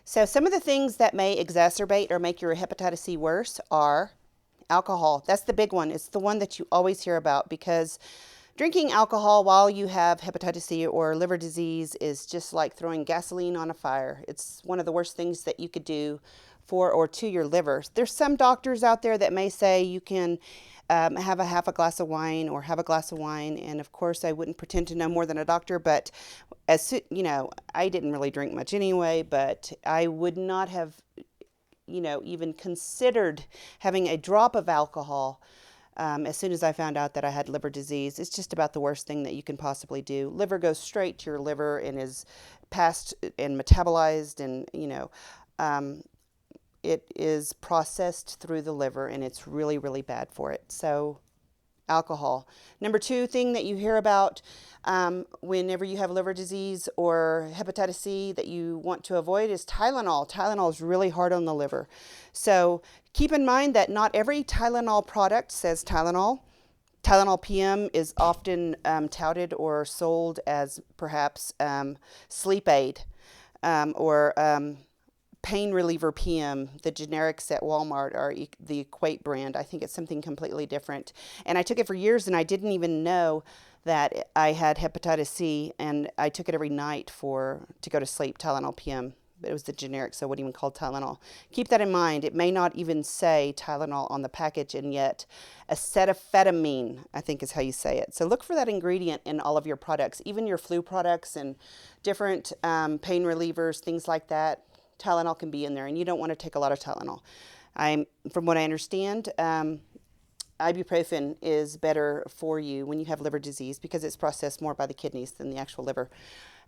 So some of the things that may exacerbate or make your hepatitis C worse are alcohol. That's the big one. It's the one that you always hear about, because drinking alcohol while you have hepatitis C or liver disease is just like throwing gasoline on a fire. It's one of the worst things that you could do for or to your liver. There's some doctors out there that may say you can have a half a glass of wine or have a glass of wine. And of course, I wouldn't pretend to know more than a doctor, but I didn't really drink much anyway, but I would not have, even considered having a drop of alcohol as soon as I found out that I had liver disease. It's just about the worst thing that you can possibly do. Liver goes straight to your liver and is passed and metabolized, and it is processed through the liver, and it's really, really bad for it. So alcohol. Number two thing that you hear about whenever you have liver disease or hepatitis C that you want to avoid is Tylenol. Tylenol is really hard on the liver. So keep in mind that not every Tylenol product says Tylenol. Tylenol PM is often touted or sold as perhaps sleep aid or pain reliever PM. The generics at Walmart are the Equate brand. I think it's something completely different. And I took it for years and I didn't even know that I had hepatitis C, and I took it every night to go to sleep, Tylenol PM. But it was the generic, so it wasn't even called Tylenol. Keep that in mind. It may not even say Tylenol on the package, and yet acetaminophen, I think is how you say it. So look for that ingredient in all of your products, even your flu products and different pain relievers, things like that. Tylenol can be in there, and you don't want to take a lot of Tylenol. From what I understand, ibuprofen is better for you when you have liver disease because it's processed more by the kidneys than the actual liver.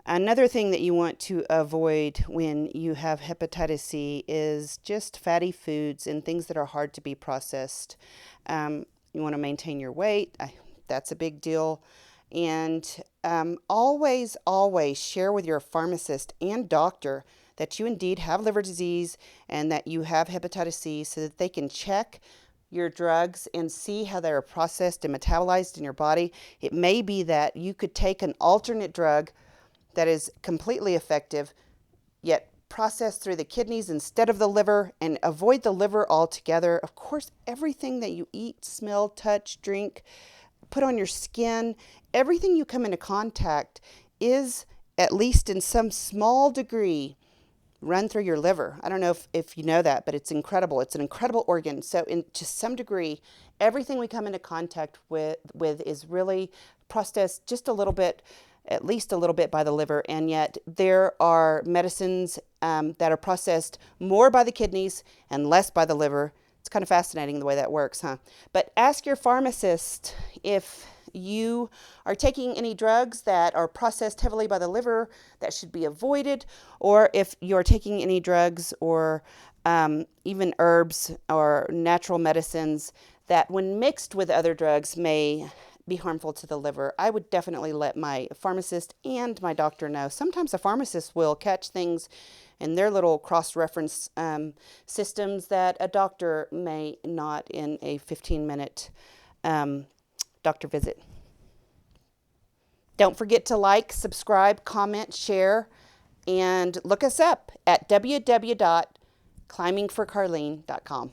Another thing that you want to avoid when you have hepatitis C is just fatty foods and things that are hard to be processed. You want to maintain your weight. That's a big deal. And always share with your pharmacist and doctor that you indeed have liver disease and that you have hepatitis C, so that they can check your drugs and see how they are processed and metabolized in your body. It may be that you could take an alternate drug that is completely effective, yet processed through the kidneys instead of the liver, and avoid the liver altogether. Of course, everything that you eat, smell, touch, drink, put on your skin, everything you come into contact is, at least in some small degree, run through your liver. I don't know if you know that, but it's incredible. It's an incredible organ. So to some degree, everything we come into contact with is really processed just a little bit, at least a little bit, by the liver. And yet there are medicines that are processed more by the kidneys and less by the liver. It's kind of fascinating the way that works, huh? But ask your pharmacist if you are taking any drugs that are processed heavily by the liver that should be avoided, or if you're taking any drugs or even herbs or natural medicines that when mixed with other drugs may be harmful to the liver. I would definitely let my pharmacist and my doctor know. Sometimes a pharmacist will catch things in their little cross-reference systems that a doctor may not in a 15-minute doctor visit. Don't forget to like, subscribe, comment, share, and look us up at www.climbingforcarleen.com.